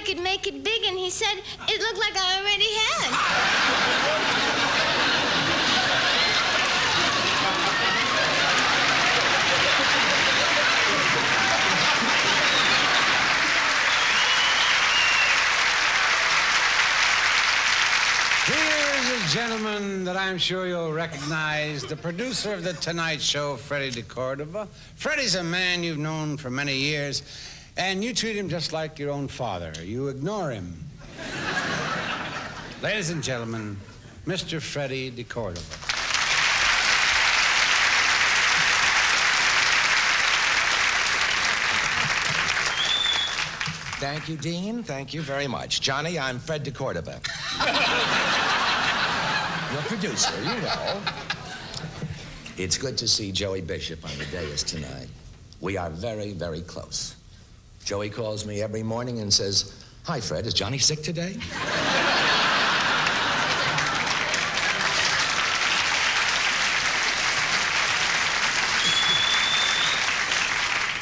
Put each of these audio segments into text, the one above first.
could make it big, and he said it looked like I already had. Gentlemen that I'm sure you'll recognize, the producer of The Tonight Show, Freddie DeCordova. Freddie's a man you've known for many years, and you treat him just like your own father. You ignore him. Ladies and gentlemen, Mr. Freddie DeCordova. Thank you, Dean. Thank you very much. Johnny, I'm Fred DeCordova. Your producer, you know. It's good to see Joey Bishop on the dais tonight. We are very, very close. Joey calls me every morning and says, "Hi, Fred, is Johnny sick today?"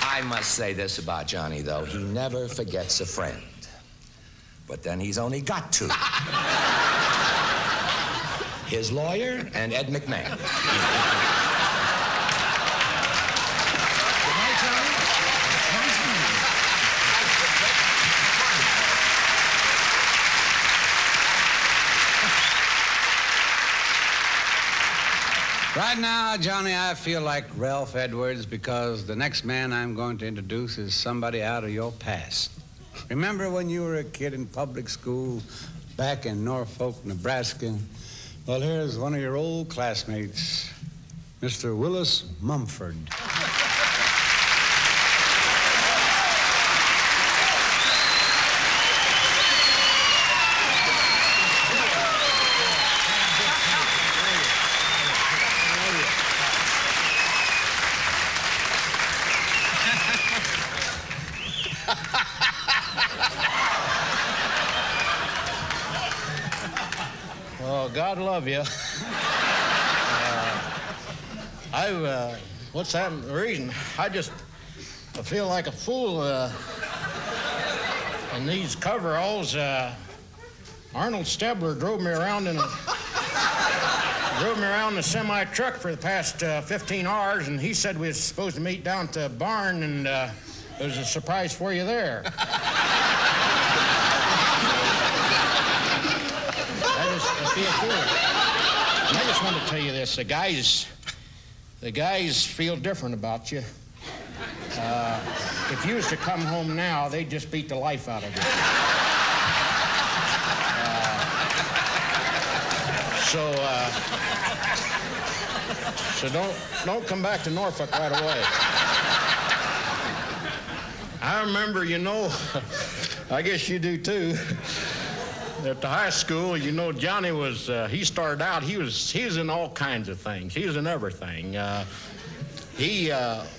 I must say this about Johnny, though. He never forgets a friend. But then he's only got two. His lawyer and Ed McMahon. Good night, Johnny. Right now, Johnny, I feel like Ralph Edwards because the next man I'm going to introduce is somebody out of your past. Remember when you were a kid in public school back in Norfolk, Nebraska? Well, here's one of your old classmates, Mr. Willis Mumford. Well, God love you. What's that reason? I feel like a fool in these coveralls. Arnold Stabler drove me around in a semi-truck for the past 15 hours, and he said we was supposed to meet down at the barn, and there's a surprise for you there. I just want to tell you this. The guys feel different about you. If you was to come home now, they'd just beat the life out of you. So don't come back to Norfolk right away. I remember, I guess you do too. At the high school, Johnny was, he started out, he was in all kinds of things. He was in everything.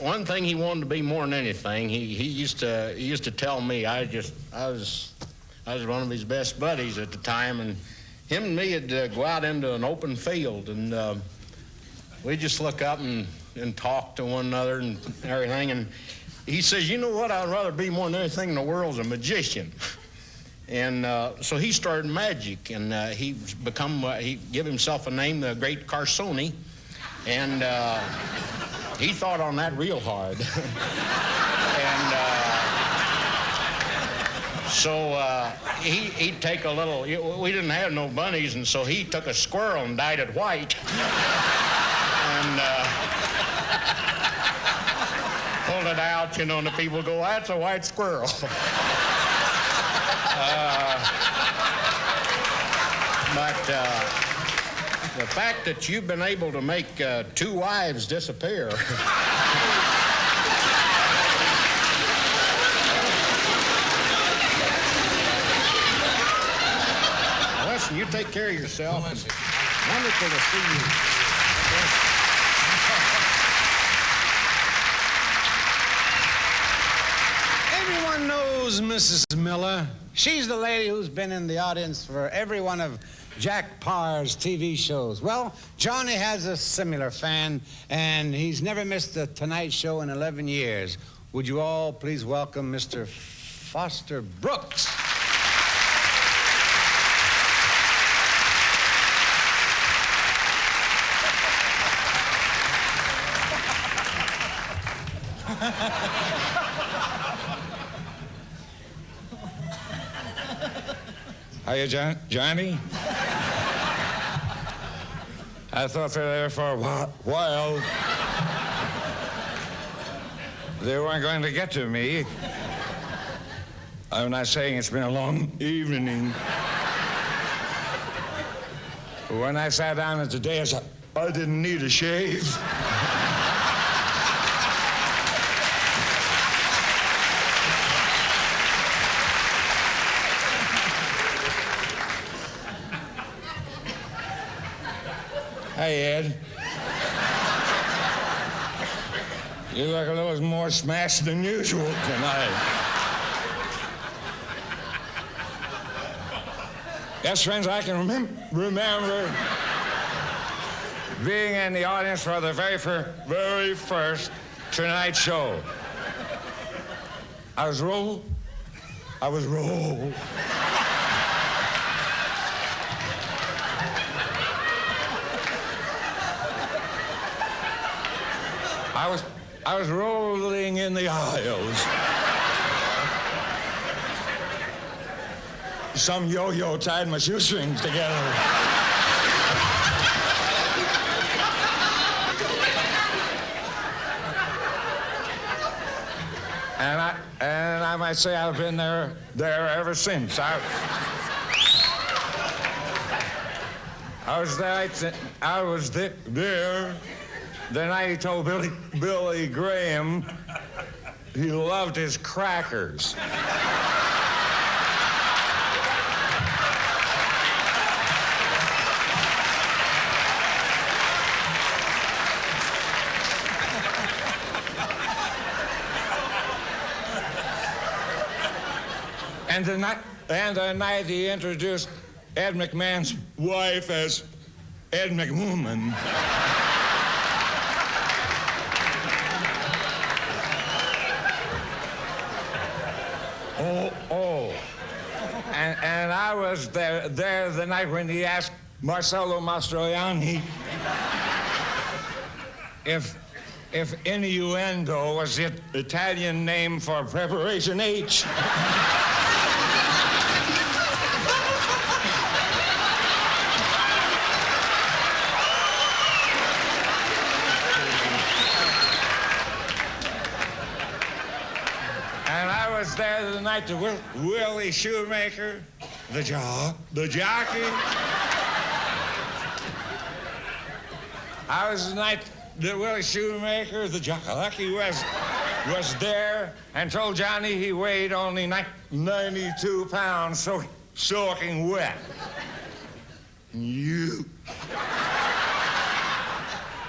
One thing he wanted to be more than anything, he used to tell me, I was one of his best buddies at the time, and him and me would go out into an open field, and we'd just look up and talk to one another and everything, and he says, you know what, I'd rather be more than anything in the world as a magician. And so he started magic, and he gave himself a name, the Great Carson, and he thought on that real hard. And so he'd take a little, we didn't have no bunnies, and so he took a squirrel and dyed it white. And pulled it out, and the people go, that's a white squirrel. But the fact that you've been able to make two wives disappear. Listen, you take care of yourself. Wonderful to see you. Everyone knows Mrs. Miller. She's the lady who's been in the audience for every one of Jack Parr's TV shows. Well, Johnny has a similar fan, and he's never missed the Tonight Show in 11 years. Would you all please welcome Mr. Foster Brooks? Hiya, Johnny. I thought they were there for a while. They weren't going to get to me. I'm not saying it's been a long evening. When I sat down at the dais, I didn't need a shave. Hey, Ed. You look a little more smashed than usual tonight. Yes, friends, I can remember being in the audience for the very first Tonight Show. I was roll. I was rolling in the aisles. Some yo-yo tied my shoestrings together. And I might say I've been there ever since. I was there the night he told Billy Graham he loved his crackers. And the night he introduced Ed McMahon's wife as Ed McWoman. And I was there the night when he asked Marcello Mastroianni if innuendo was the Italian name for preparation H. There the night to Willie Shoemaker, the jockey. I was the night that Willie Shoemaker, the jockey, was there and told Johnny he weighed only 92 pounds, so soaking wet. You.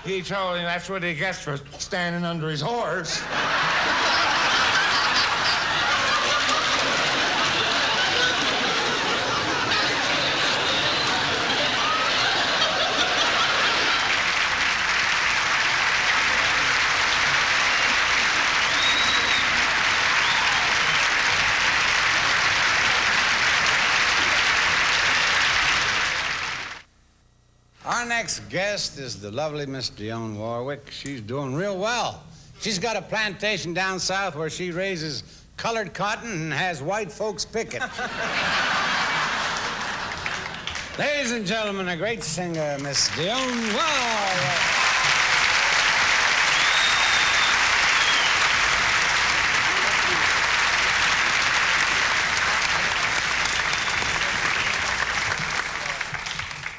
He told him that's what he gets for standing under his horse. Our next guest is the lovely Miss Dionne Warwick. She's doing real well. She's got a plantation down south where she raises colored cotton and has white folks pick it. Ladies and gentlemen, a great singer, Miss Dionne Warwick.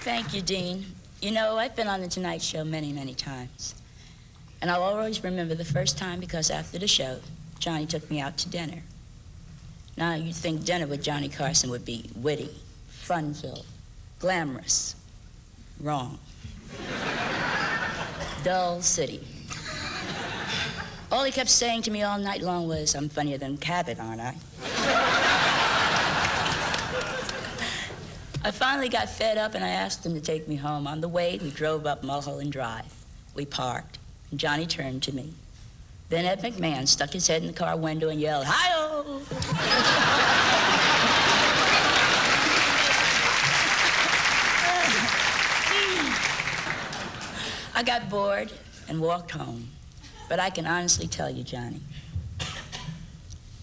Thank you, Dean. You know, I've been on the Tonight Show many, many times. And I'll always remember the first time because after the show, Johnny took me out to dinner. Now, you'd think dinner with Johnny Carson would be witty, fun-filled, glamorous. Wrong. Dull city. All he kept saying to me all night long was, "I'm funnier than Cabot, aren't I?" I finally got fed up and I asked him to take me home. On the way, we drove up Mulholland Drive. We parked, and Johnny turned to me. Then Ed McMahon stuck his head in the car window and yelled, "Hi-oh!" I got bored and walked home. But I can honestly tell you, Johnny,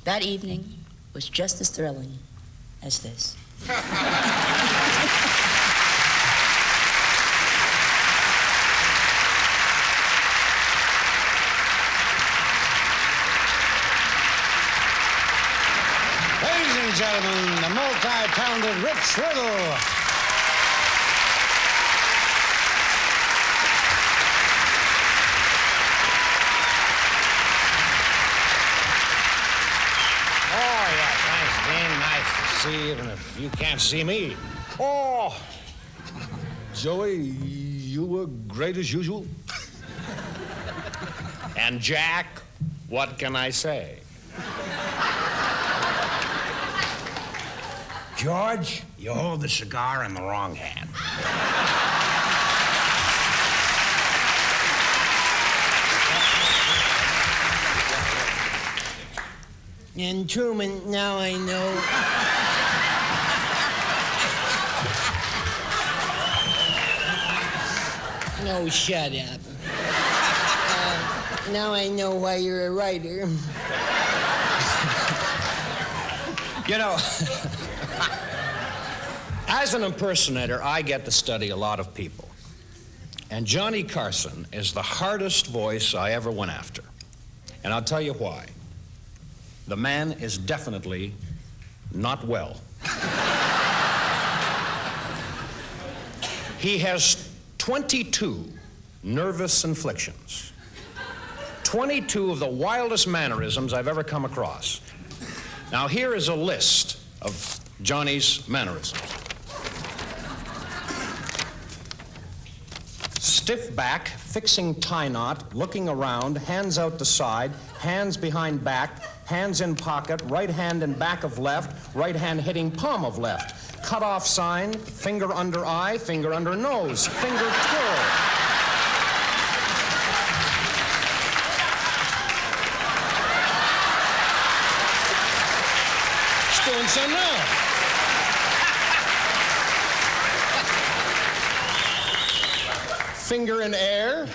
that evening was just as thrilling as this. Ladies and gentlemen, the multi-talented Rich Riddle. Oh, yeah, thanks, Dean. Nice to see you, even if you can't see me. Oh, Joey, you were great as usual. And Jack, what can I say? George, you hold the cigar in the wrong hand. And Truman, now I know. No, shut up. Now I know why you're a writer. You know, as an impersonator, I get to study a lot of people. And Johnny Carson is the hardest voice I ever went after. And I'll tell you why. The man is definitely not well. He has 22 nervous inflictions. 22 of the wildest mannerisms I've ever come across. Now, here is a list of Johnny's mannerisms. Stiff back, fixing tie knot, looking around, hands out the side, hands behind back, hands in pocket, right hand in back of left, right hand hitting palm of left. Cut off sign, finger under eye, finger under nose, finger twirl. Doing some now. Finger in air,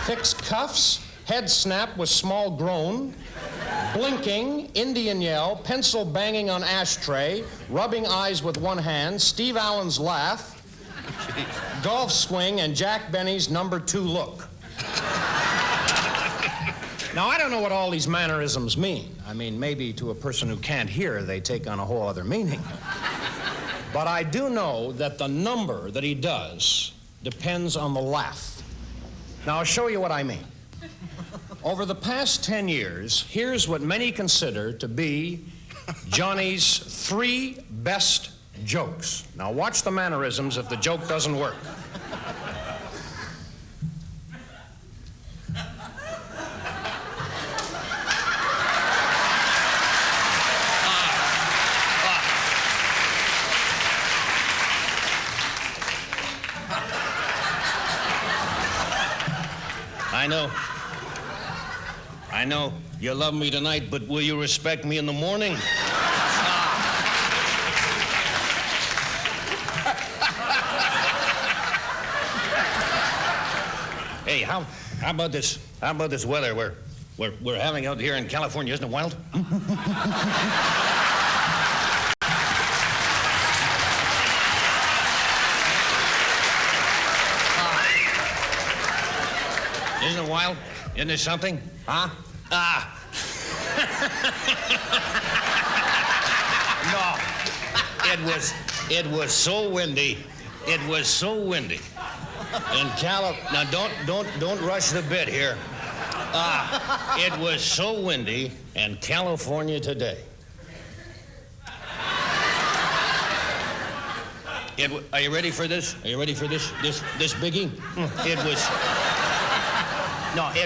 fixed cuffs, head snap with small groan, blinking, Indian yell, pencil banging on ashtray, rubbing eyes with one hand, Steve Allen's laugh, golf swing, and Jack Benny's #2 look. Now, I don't know what all these mannerisms mean. I mean, maybe to a person who can't hear, they take on a whole other meaning. But I do know that the number that he does depends on the laugh. Now, I'll show you what I mean. Over the past 10 years, here's what many consider to be Johnny's 3 best jokes. Now, watch the mannerisms if the joke doesn't work. I know you love me tonight, but will you respect me in the morning? Hey, how about this? How about this weather we're having out here in California? Isn't it wild? Isn't it wild? Isn't it something? Huh? No, it was so windy. It was so windy. In now don't rush the bit here. It was so windy in California today. Are you ready for this? Are you ready for this biggie? It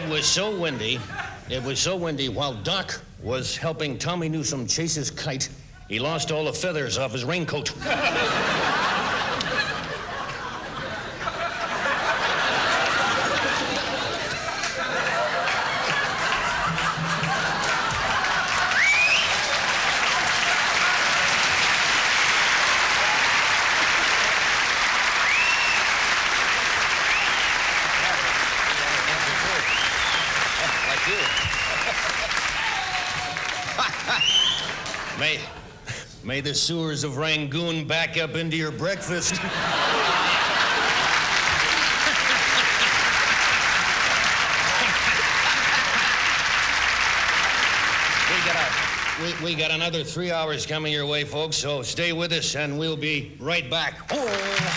was so windy. It was so windy while Doc was helping Tommy Newsom chase his kite, he lost all the feathers off his raincoat. May the sewers of Rangoon back up into your breakfast. We got another 3 hours coming your way, folks, so stay with us and we'll be right back. Oh.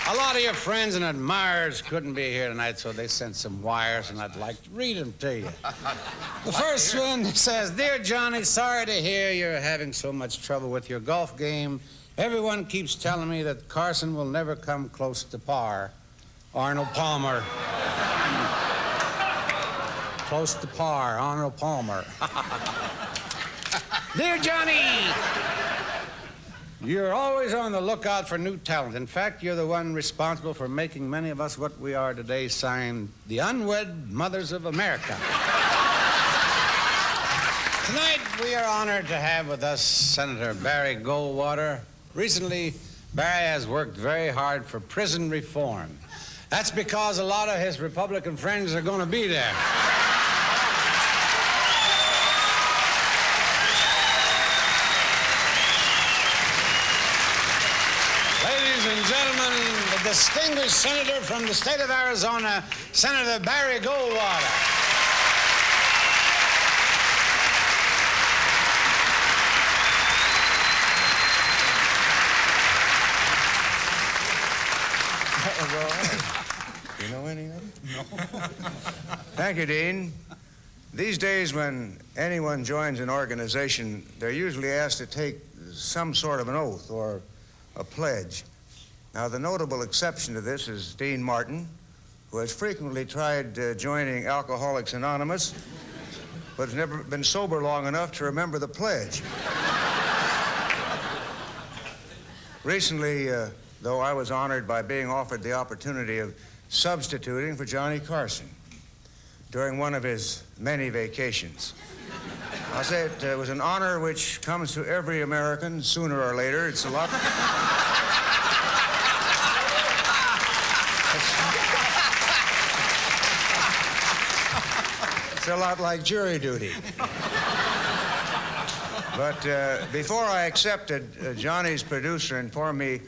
A lot of your friends and admirers couldn't be here tonight, so they sent some wires, and I'd like to read them to you. The first one says, Dear Johnny, sorry to hear you're having so much trouble with your golf game. Everyone keeps telling me that Carson will never come close to par. Arnold Palmer. Close to par, Arnold Palmer. Dear Johnny, you're always on the lookout for new talent. In fact, you're the one responsible for making many of us what we are today, signed the Unwed Mothers of America. Tonight, we are honored to have with us Senator Barry Goldwater. Recently, Barry has worked very hard for prison reform. That's because a lot of his Republican friends are going to be there. Ladies and gentlemen, the distinguished senator from the state of Arizona, Senator Barry Goldwater. You know any of them? No. Thank you, Dean. These days, when anyone joins an organization, they're usually asked to take some sort of an oath or a pledge. Now, the notable exception to this is Dean Martin, who has frequently tried joining Alcoholics Anonymous, but has never been sober long enough to remember the pledge. Recently, though, I was honored by being offered the opportunity of substituting for Johnny Carson during one of his many vacations. I'll say it was an honor which comes to every American sooner or later. It's a lot... It's a lot like jury duty. But before I accepted, Johnny's producer informed me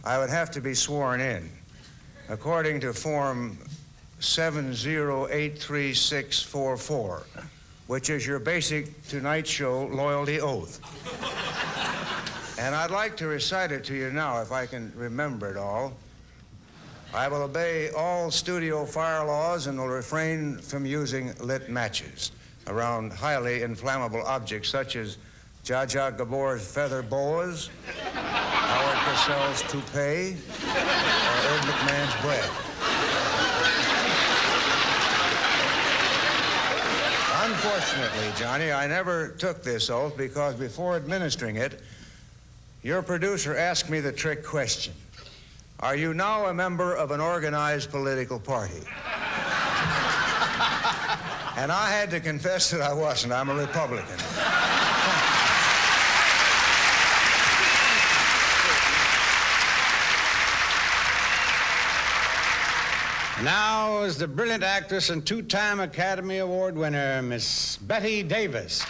I would have to be sworn in, according to Form 7083644, which is your basic Tonight Show loyalty oath. And I'd like to recite it to you now, if I can remember it all. I will obey all studio fire laws and will refrain from using lit matches around highly inflammable objects such as Zsa Zsa Gabor's feather boas, Howard Cosell's toupee, or Ed McMahon's breath. Unfortunately, Johnny, I never took this oath because before administering it, your producer asked me the trick question. Are you now a member of an organized political party? And I had to confess that I wasn't. I'm a Republican. Now is the brilliant actress and two-time Academy Award winner, Miss Betty Davis.